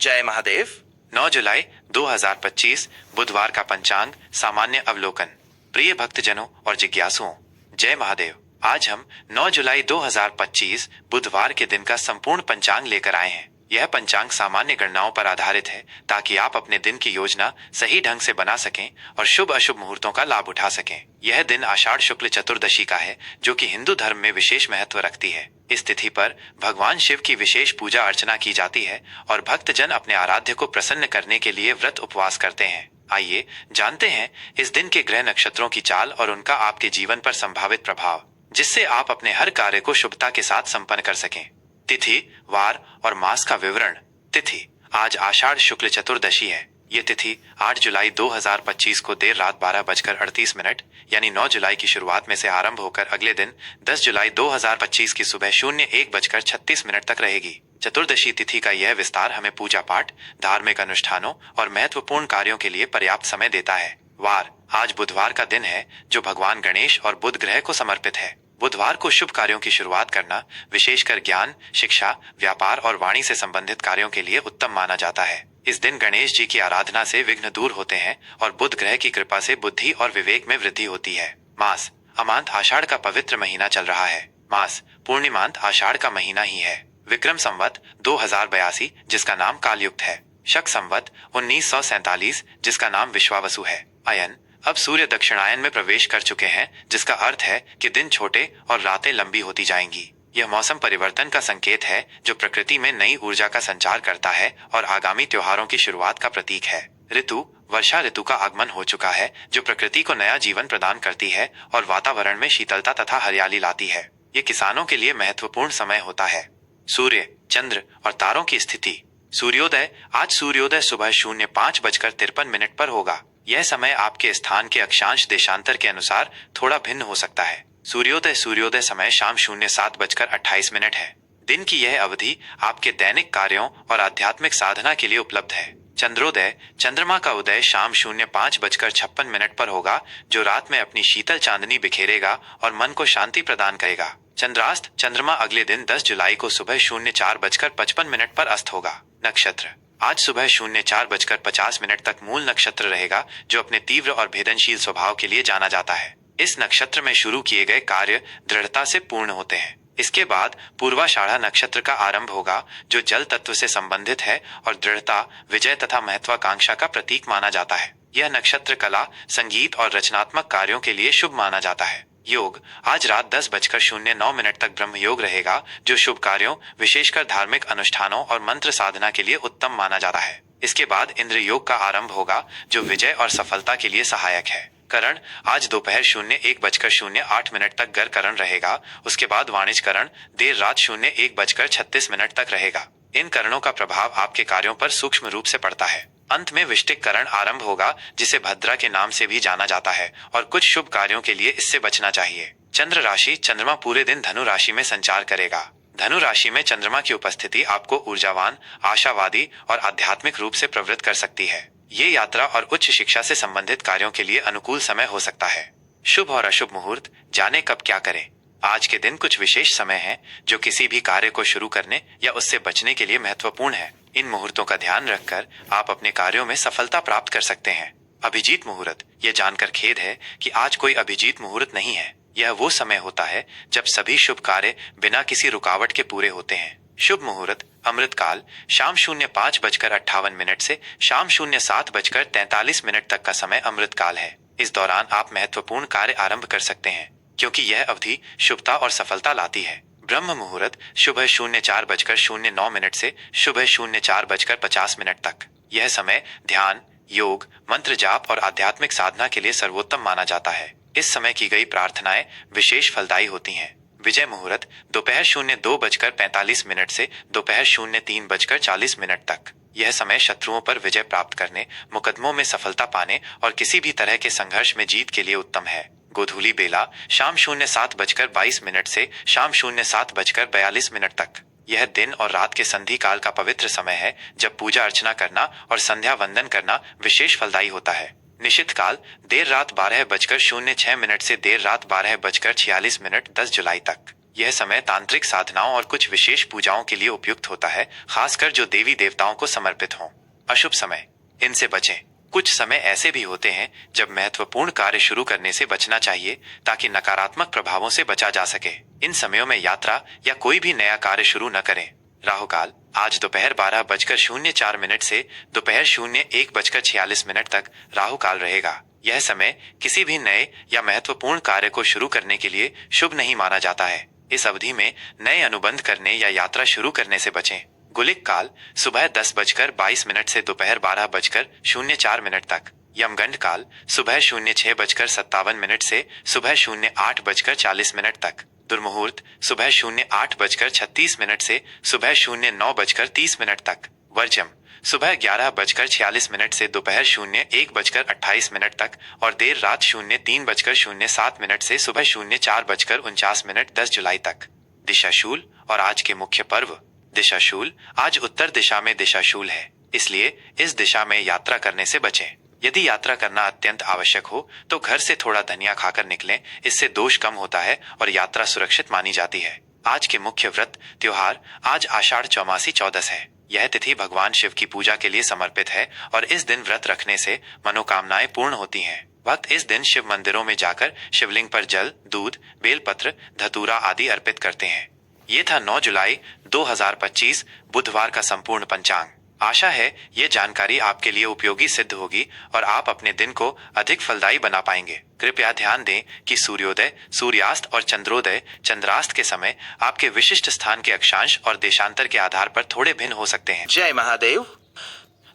जय महादेव। 9 जुलाई 2025 बुधवार का पंचांग सामान्य अवलोकन। प्रिय भक्तजनों और जिज्ञासुओं, जय महादेव। आज हम 9 जुलाई 2025 बुधवार के दिन का संपूर्ण पंचांग लेकर आए हैं। यह पंचांग सामान्य गणनाओं पर आधारित है ताकि आप अपने दिन की योजना सही ढंग से बना सकें और शुभ अशुभ मुहूर्तों का लाभ उठा सकें। यह दिन आषाढ़ शुक्ल चतुर्दशी का है, जो कि हिंदू धर्म में विशेष महत्व रखती है। इस तिथि पर भगवान शिव की विशेष पूजा अर्चना की जाती है और भक्तजन अपने आराध्य को प्रसन्न करने के लिए व्रत उपवास करते हैं। आइए जानते हैं इस दिन के ग्रह नक्षत्रों की चाल और उनका आपके जीवन पर संभावित प्रभाव, जिससे आप अपने हर कार्य को शुभता के साथ संपन्न कर सकें। तिथि, वार और मास का विवरण। तिथि, आज आषाढ़ शुक्ल चतुर्दशी है। ये तिथि 8 जुलाई 2025 को देर रात 12:38 यानी 9 जुलाई की शुरुआत में से आरंभ होकर अगले दिन 10 जुलाई 2025 की सुबह 01:36 तक रहेगी। चतुर्दशी तिथि का यह विस्तार हमें पूजा पाठ, धार्मिक अनुष्ठानों और महत्वपूर्ण कार्यों के लिए पर्याप्त समय देता है। वार, आज बुधवार का दिन है, जो भगवान गणेश और बुध ग्रह को समर्पित है। बुधवार को शुभ कार्यों की शुरुआत करना विशेषकर ज्ञान, शिक्षा, व्यापार और वाणी से संबंधित कार्यों के लिए उत्तम माना जाता है। इस दिन गणेश जी की आराधना से विघ्न दूर होते हैं और बुध ग्रह की कृपा से बुद्धि और विवेक में वृद्धि होती है। मास, अमांत आषाढ़ का पवित्र महीना चल रहा है। मास, पूर्णिमांत आषाढ़ का महीना ही है। विक्रम संवत 2082, जिसका नाम कालयुक्त है। शक संवत 1947, जिसका नाम विश्वावसु है। अयन, अब सूर्य दक्षिणायन में प्रवेश कर चुके हैं, जिसका अर्थ है कि दिन छोटे और रातें लंबी होती जाएंगी। यह मौसम परिवर्तन का संकेत है, जो प्रकृति में नई ऊर्जा का संचार करता है और आगामी त्योहारों की शुरुआत का प्रतीक है। ऋतु, वर्षा ऋतु का आगमन हो चुका है, जो प्रकृति को नया जीवन प्रदान करती है और वातावरण में शीतलता तथा हरियाली लाती है। ये किसानों के लिए महत्वपूर्ण समय होता है। सूर्य, चंद्र और तारों की स्थिति। सूर्योदय, आज सूर्योदय सुबह 05:53 पर होगा। यह समय आपके स्थान के अक्षांश देशांतर के अनुसार थोड़ा भिन्न हो सकता है। सूर्योदय समय शाम 07:28 है। दिन की यह अवधि आपके दैनिक कार्यों और आध्यात्मिक साधना के लिए उपलब्ध है। चंद्रोदय, चंद्रमा का उदय शाम 05:56 पर होगा, जो रात में अपनी शीतल चांदनी बिखेरेगा और मन को शांति प्रदान करेगा। चंद्रास्त, चंद्रमा अगले दिन 10 जुलाई को सुबह 04:55 पर अस्त होगा। नक्षत्र, आज सुबह 04:50 तक मूल नक्षत्र रहेगा, जो अपने तीव्र और भेदनशील स्वभाव के लिए जाना जाता है। इस नक्षत्र में शुरू किए गए कार्य दृढ़ता से पूर्ण होते हैं। इसके बाद पूर्वाषाढ़ा नक्षत्र का आरंभ होगा, जो जल तत्व से संबंधित है और दृढ़ता, विजय तथा महत्वाकांक्षा का प्रतीक माना जाता है। यह नक्षत्र कला, संगीत और रचनात्मक कार्यों के लिए शुभ माना जाता है। योग, आज रात 10:09 तक ब्रह्म योग रहेगा, जो शुभ कार्यों, विशेषकर धार्मिक अनुष्ठानों और मंत्र साधना के लिए उत्तम माना जाता है। इसके बाद इंद्र योग का आरंभ होगा, जो विजय और सफलता के लिए सहायक है। करण, आज दोपहर 01:08 तक गर करण रहेगा। उसके बाद वाणिज्य करण देर रात 01:36 तक रहेगा। इन करणों का प्रभाव आपके कार्यों पर सूक्ष्म रूप से पड़ता है। अंत में विष्टिक करण आरंभ होगा, जिसे भद्रा के नाम से भी जाना जाता है और कुछ शुभ कार्यों के लिए इससे बचना चाहिए। चंद्र राशि, चंद्रमा पूरे दिन धनु राशि में संचार करेगा। धनु राशि में चंद्रमा की उपस्थिति आपको ऊर्जावान, आशावादी और आध्यात्मिक रूप से प्रवृत्त कर सकती है। ये यात्रा और उच्च शिक्षा से संबंधित कार्यों के लिए अनुकूल समय हो सकता है। शुभ और अशुभ मुहूर्त, जाने कब क्या करें। आज के दिन कुछ विशेष समय हैं, जो किसी भी कार्य को शुरू करने या उससे बचने के लिए महत्वपूर्ण है। इन मुहूर्तों का ध्यान रखकर आप अपने कार्यों में सफलता प्राप्त कर सकते हैं। अभिजीत मुहूर्त, ये जानकर खेद है कि आज कोई अभिजीत मुहूर्त नहीं है। यह वो समय होता है जब सभी शुभ कार्य बिना किसी रुकावट के पूरे होते हैं। शुभ मुहूर्त, अमृतकाल, शाम 05:58 से शाम 07:43 तक का समय अमृतकाल है। इस दौरान आप महत्वपूर्ण कार्य आरंभ कर सकते हैं, क्योंकि यह अवधि शुभता और सफलता लाती है। ब्रह्म मुहूर्त, सुबह 04:09 से सुबह 04:50 तक। यह समय ध्यान, योग, मंत्र जाप और आध्यात्मिक साधना के लिए सर्वोत्तम माना जाता है। इस समय की गई प्रार्थनाएं विशेष फलदायी होती हैं। विजय मुहूर्त, दोपहर 02:45 से दोपहर 03:40 तक। यह समय शत्रुओं पर विजय प्राप्त करने, मुकदमों में सफलता पाने और किसी भी तरह के संघर्ष में जीत के लिए उत्तम है। गोधूली बेला, शाम 07:22 से शाम 07:42 तक। यह दिन और रात के संधि काल का पवित्र समय है, जब पूजा अर्चना करना और संध्या वंदन करना विशेष फलदायी होता है। निशित काल, देर रात 12:06 से देर रात 12:46 10 जुलाई तक। यह समय तांत्रिक साधनाओं और कुछ विशेष पूजाओं के लिए उपयुक्त होता है, खासकर जो देवी देवताओं को समर्पित हों। अशुभ समय, इनसे बचें। कुछ समय ऐसे भी होते हैं जब महत्वपूर्ण कार्य शुरू करने से बचना चाहिए ताकि नकारात्मक प्रभावों से बचा जा सके। इन समयों में यात्रा या कोई भी नया कार्य शुरू न करें। राहुकाल, आज दोपहर 12:04 से दोपहर 01:46 तक राहुकाल रहेगा। यह समय किसी भी नए या महत्वपूर्ण कार्य को शुरू करने के लिए शुभ नहीं माना जाता है। इस अवधि में नए अनुबंध करने या यात्रा शुरू करने से बचें। गुलिक काल, सुबह 10:22 से दोपहर 12:04 तक। यमगंड काल, सुबह 06:57 से सुबह 08:40 तक। दुर्मुहूर्त, सुबह 08:36 से सुबह 09:30 तक। वर्जम, सुबह 11:46 से दोपहर 01:28 तक और देर रात 03:07 से सुबह 04:49 10 जुलाई तक। दिशाशूल और आज के मुख्य पर्व। दिशाशूल, आज उत्तर दिशा में दिशाशूल है, इसलिए इस दिशा में यात्रा करने से बचें। यदि यात्रा करना अत्यंत आवश्यक हो तो घर से थोड़ा धनिया खाकर निकलें, इससे दोष कम होता है और यात्रा सुरक्षित मानी जाती है। आज के मुख्य व्रत त्योहार। आज आषाढ़ चौमासी चौदस है। यह तिथि भगवान शिव की पूजा के लिए समर्पित है और इस दिन व्रत रखने से मनोकामनाएं पूर्ण होती हैं। भक्त इस दिन शिव मंदिरों में जाकर शिवलिंग पर जल, दूध, बेलपत्र, धतूरा आदि अर्पित करते हैं। ये था 9 जुलाई 2025 बुधवार का संपूर्ण पंचांग। आशा है ये जानकारी आपके लिए उपयोगी सिद्ध होगी और आप अपने दिन को अधिक फलदायी बना पाएंगे। कृपया ध्यान दें कि सूर्योदय, सूर्यास्त और चंद्रोदय, चंद्रास्त के समय आपके विशिष्ट स्थान के अक्षांश और देशांतर के आधार पर थोड़े भिन्न हो सकते हैं। जय महादेव।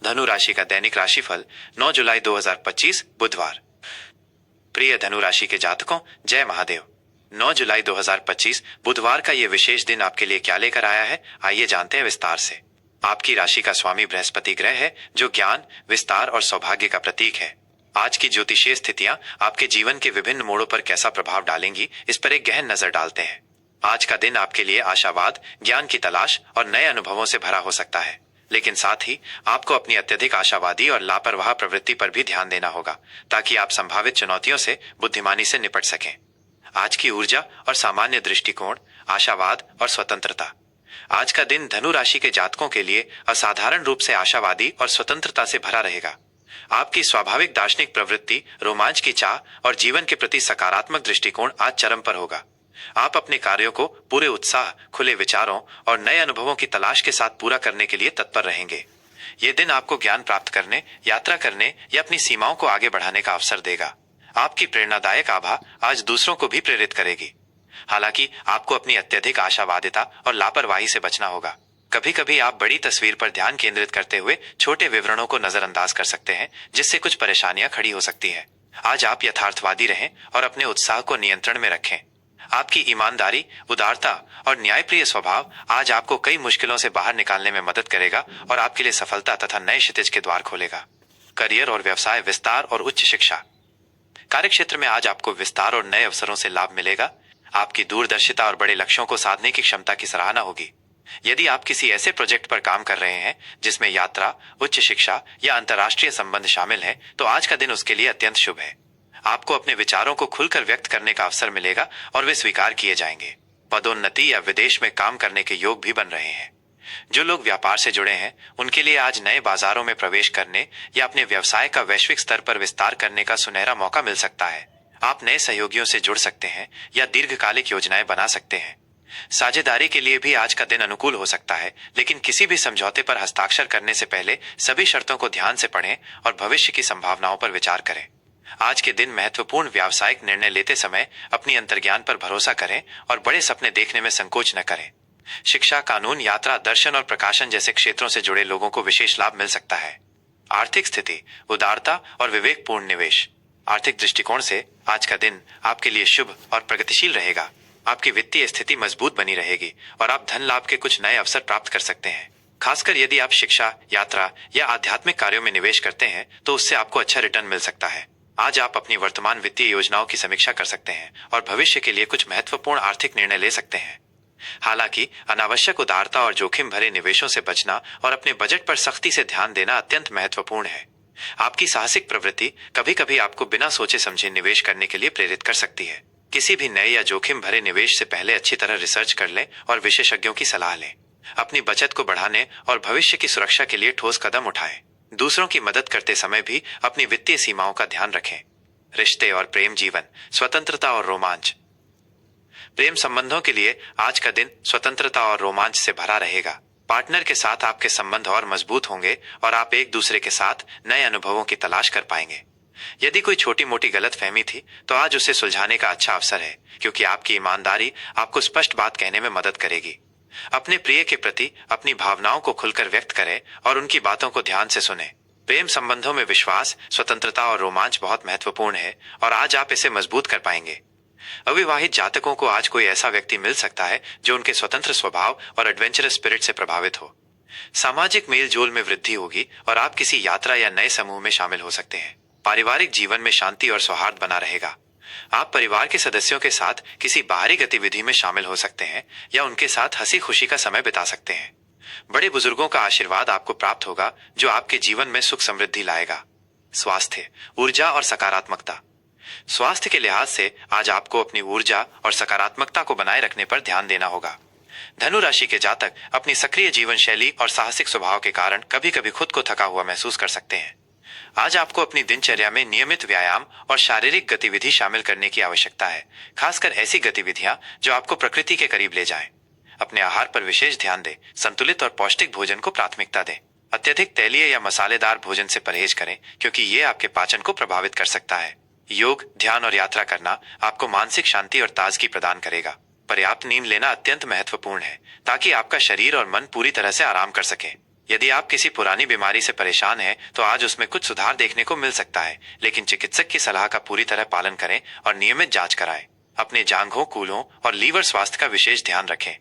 धनु राशि का दैनिक राशिफल 9 जुलाई 2025 बुधवार। प्रिय धनु राशि के जातकों, जय महादेव। 9 जुलाई 2025 बुधवार का ये विशेष दिन आपके लिए क्या लेकर आया है, आइए जानते हैं विस्तार से। आपकी राशि का स्वामी बृहस्पति ग्रह है, जो ज्ञान, विस्तार और सौभाग्य का प्रतीक है। आज की ज्योतिषीय स्थितियां आपके जीवन के विभिन्न मोड़ों पर कैसा प्रभाव डालेंगी, इस पर एक गहन नजर डालते हैं। आज का दिन आपके लिए आशावाद, ज्ञान की तलाश और नए अनुभवों से भरा हो सकता है, लेकिन साथ ही आपको अपनी अत्यधिक आशावादी और लापरवाह प्रवृत्ति पर भी ध्यान देना होगा, ताकि आप संभावित चुनौतियों से बुद्धिमानी से निपट सकें। आज की ऊर्जा और सामान्य दृष्टिकोण, आशावाद और स्वतंत्रता। आज का दिन धनु राशि के जातकों के लिए असाधारण रूप से आशावादी और स्वतंत्रता से भरा रहेगा। आपकी स्वाभाविक दार्शनिक प्रवृत्ति, रोमांच की चाह और जीवन के प्रति सकारात्मक दृष्टिकोण आज चरम पर होगा। आप अपने कार्यों को पूरे उत्साह, खुले विचारों और नए अनुभवों की तलाश के साथ पूरा करने के लिए तत्पर रहेंगे। ये दिन आपको ज्ञान प्राप्त करने, यात्रा करने या अपनी सीमाओं को आगे बढ़ाने का अवसर देगा। आपकी प्रेरणादायक आभा आज दूसरों को भी प्रेरित करेगी। हालांकि आपको अपनी अत्यधिक आशावादिता और लापरवाही से बचना होगा। कभी कभी आप बड़ी तस्वीर पर ध्यान केंद्रित करते हुए छोटे विवरणों को नजरअंदाज कर सकते हैं, जिससे कुछ परेशानियां खड़ी हो सकती है। आज आप यथार्थवादी रहें और अपने उत्साह को नियंत्रण में रखें। आपकी ईमानदारी, उदारता और न्यायप्रिय स्वभाव आज आपको कई मुश्किलों से बाहर निकालने में मदद करेगा और आपके लिए सफलता तथा नए क्षितिज के द्वार खोलेगा। करियर और व्यवसाय विस्तार और उच्च शिक्षा। कार्यक्षेत्र में आज आपको विस्तार और नए अवसरों से लाभ मिलेगा। आपकी दूरदर्शिता और बड़े लक्ष्यों को साधने की क्षमता की सराहना होगी। यदि आप किसी ऐसे प्रोजेक्ट पर काम कर रहे हैं जिसमें यात्रा, उच्च शिक्षा या अंतर्राष्ट्रीय संबंध शामिल है, तो आज का दिन उसके लिए अत्यंत शुभ है। आपको अपने विचारों को खुलकर व्यक्त करने का अवसर मिलेगा और वे स्वीकार किए जाएंगे। पदोन्नति या विदेश में काम करने के योग भी बन रहे हैं। जो लोग व्यापार से जुड़े हैं, उनके लिए आज नए बाजारों में प्रवेश करने या अपने व्यवसाय का वैश्विक स्तर पर विस्तार करने का सुनहरा मौका मिल सकता है। आप नए सहयोगियों से जुड़ सकते हैं या दीर्घकालिक योजनाएं बना सकते हैं। साझेदारी के लिए भी आज का दिन अनुकूल हो सकता है, लेकिन किसी भी समझौते पर हस्ताक्षर करने से पहले सभी शर्तों को ध्यान से पढ़ें और भविष्य की संभावनाओं पर विचार करें। आज के दिन महत्वपूर्ण व्यावसायिक निर्णय लेते समय अपनी अंतर्ज्ञान पर भरोसा करें और बड़े सपने देखने में संकोच न करें। शिक्षा, कानून, यात्रा, दर्शन और प्रकाशन जैसे क्षेत्रों से जुड़े लोगों को विशेष लाभ मिल सकता है। आर्थिक स्थिति, उदारता और विवेकपूर्ण निवेश। आर्थिक दृष्टिकोण से आज का दिन आपके लिए शुभ और प्रगतिशील रहेगा। आपकी वित्तीय स्थिति मजबूत बनी रहेगी और आप धन लाभ के कुछ नए अवसर प्राप्त कर सकते हैं। खासकर यदि आप शिक्षा, यात्रा या आध्यात्मिक कार्यों में निवेश करते हैं, तो उससे आपको अच्छा रिटर्न मिल सकता है। आज आप अपनी वर्तमान वित्तीय योजनाओं की समीक्षा कर सकते हैं और भविष्य के लिए कुछ महत्वपूर्ण आर्थिक निर्णय ले सकते हैं। हालांकि अनावश्यक उदारता और जोखिम भरे निवेशों से बचना और अपने बजट पर सख्ती से ध्यान देना अत्यंत महत्वपूर्ण है। आपकी साहसिक प्रवृत्ति कभी कभी आपको बिना सोचे समझे निवेश करने के लिए प्रेरित कर सकती है। किसी भी नए या जोखिम भरे निवेश से पहले अच्छी तरह रिसर्च कर लें और विशेषज्ञों की सलाह लें। अपनी बचत को बढ़ाने और भविष्य की सुरक्षा के लिए ठोस कदम उठाएं। दूसरों की मदद करते समय भी अपनी वित्तीय सीमाओं का ध्यान रखें। रिश्ते और प्रेम जीवन, स्वतंत्रता और रोमांच। प्रेम संबंधों के लिए आज का दिन स्वतंत्रता और रोमांच से भरा रहेगा। पार्टनर के साथ आपके संबंध और मजबूत होंगे और आप एक दूसरे के साथ नए अनुभवों की तलाश कर पाएंगे। यदि कोई छोटी मोटी गलतफहमी थी तो आज उसे सुलझाने का अच्छा अवसर है, क्योंकि आपकी ईमानदारी आपको स्पष्ट बात कहने में मदद करेगी। अपने प्रिय के प्रति अपनी भावनाओं को खुलकर व्यक्त करें और उनकी बातों को ध्यान से सुने। प्रेम संबंधों में विश्वास, स्वतंत्रता और रोमांच बहुत महत्वपूर्ण है और आज आप इसे मजबूत कर पाएंगे। अविवाहित जातकों को आज कोई ऐसा व्यक्ति मिल सकता है जो उनके स्वतंत्र स्वभाव और एडवेंचरस स्पिरिट से प्रभावित हो। सामाजिक मेल जोल में वृद्धि होगी और आप किसी यात्रा या नए समूह में शामिल हो सकते हैं। पारिवारिक जीवन में शांति और सौहार्द बना रहेगा। आप परिवार के सदस्यों के साथ किसी बाहरी गतिविधि में शामिल हो सकते हैं या उनके साथ हंसी खुशी का समय बिता सकते हैं। बड़े बुजुर्गों का आशीर्वाद आपको प्राप्त होगा जो आपके जीवन में सुख समृद्धि लाएगा। स्वास्थ्य, ऊर्जा और सकारात्मकता। स्वास्थ्य के लिहाज से आज आपको अपनी ऊर्जा और सकारात्मकता को बनाए रखने पर ध्यान देना होगा। धनु राशि के जातक अपनी सक्रिय जीवन शैली और साहसिक स्वभाव के कारण कभी कभी खुद को थका हुआ महसूस कर सकते हैं। आज आपको अपनी दिनचर्या में नियमित व्यायाम और शारीरिक गतिविधि शामिल करने की आवश्यकता है, खासकर ऐसी गतिविधियां जो आपको प्रकृति के करीब ले जाएं। अपने आहार पर विशेष ध्यान दें, संतुलित और पौष्टिक भोजन को प्राथमिकता दें। अत्यधिक तैलीय या मसालेदार भोजन से परहेज करें, क्योंकि ये आपके पाचन को प्रभावित कर सकता है। योग, ध्यान और यात्रा करना आपको मानसिक शांति और ताजगी प्रदान करेगा। पर्याप्त नींद लेना अत्यंत महत्वपूर्ण है, ताकि आपका शरीर और मन पूरी तरह से आराम कर सके। यदि आप किसी पुरानी बीमारी से परेशान हैं, तो आज उसमें कुछ सुधार देखने को मिल सकता है, लेकिन चिकित्सक की सलाह का पूरी तरह पालन करें और नियमित जांच कराएं। अपने जांघों, कूल्हों और लीवर स्वास्थ्य का विशेष ध्यान रखें।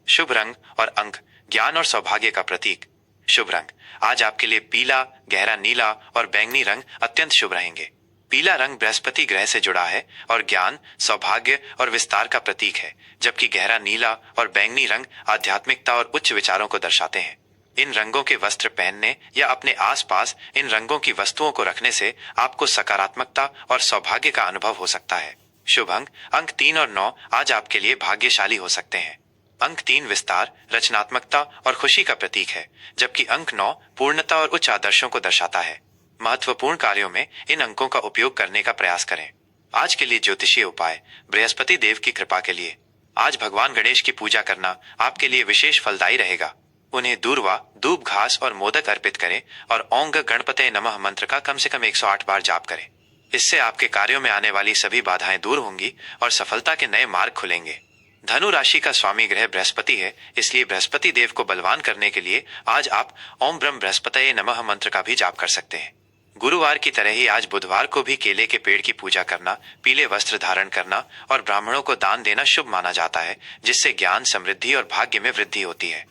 शुभ रंग और अंक, ज्ञान और सौभाग्य का प्रतीक। शुभ रंग, आज आपके लिए पीला, गहरा नीला और बैंगनी रंग अत्यंत शुभ रहेंगे। पीला रंग बृहस्पति ग्रह से जुड़ा है और ज्ञान, सौभाग्य और विस्तार का प्रतीक है, जबकि गहरा नीला और बैंगनी रंग आध्यात्मिकता और उच्च विचारों को दर्शाते हैं। इन रंगों के वस्त्र पहनने या अपने आसपास इन रंगों की वस्तुओं को रखने से आपको सकारात्मकता और सौभाग्य का अनुभव हो सकता है। शुभ अंक, अंक 3 और 9 आज आपके लिए भाग्यशाली हो सकते हैं। अंक 3 विस्तार, रचनात्मकता और खुशी का प्रतीक है, जबकि अंक 9 पूर्णता और उच्च आदर्शों को दर्शाता है। महत्वपूर्ण कार्यों में इन अंकों का उपयोग करने का प्रयास करें। आज के लिए ज्योतिषीय उपाय, बृहस्पति देव की कृपा के लिए आज भगवान गणेश की पूजा करना आपके लिए विशेष फलदायी रहेगा। उन्हें दूर्वा, दूब घास और मोदक अर्पित करें और ओं गणपते नमः मंत्र का कम से कम 108 बार जाप करें। इससे आपके कार्यों में आने वाली सभी बाधाएं दूर होंगी और सफलता के नए मार्ग खुलेंगे। धनु राशि का स्वामी ग्रह बृहस्पति है, इसलिए बृहस्पति देव को बलवान करने के लिए आज आप ओम ब्रह्म बृहस्पतये नमः मंत्र का भी जाप कर सकते हैं। गुरुवार की तरह ही आज बुधवार को भी केले के पेड़ की पूजा करना, पीले वस्त्र धारण करना और ब्राह्मणों को दान देना शुभ माना जाता है, जिससे ज्ञान, समृद्धि और भाग्य में वृद्धि होती है।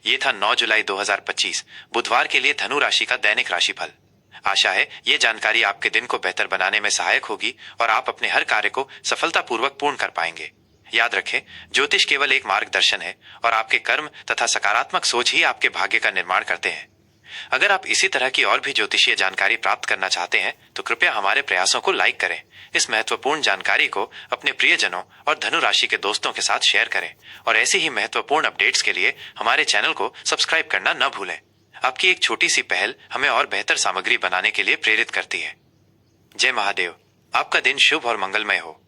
ये था 9 जुलाई 2025 बुधवार के लिए धनु राशि का दैनिक राशिफल। आशा है ये जानकारी आपके दिन को बेहतर बनाने में सहायक होगी और आप अपने हर कार्य को सफलतापूर्वक पूर्ण कर पाएंगे। याद रखें, ज्योतिष केवल एक मार्गदर्शन है और आपके कर्म तथा सकारात्मक सोच ही आपके भाग्य का निर्माण करते हैं। अगर आप इसी तरह की और भी ज्योतिषीय जानकारी प्राप्त करना चाहते हैं तो कृपया हमारे प्रयासों को लाइक करें। इस महत्वपूर्ण जानकारी को अपने प्रियजनों और धनु राशि के दोस्तों के साथ शेयर करें और ऐसी ही महत्वपूर्ण अपडेट्स के लिए हमारे चैनल को सब्सक्राइब करना न भूलें। आपकी एक छोटी सी पहल हमें और बेहतर सामग्री बनाने के लिए प्रेरित करती है। जय महादेव। आपका दिन शुभ और मंगलमय हो।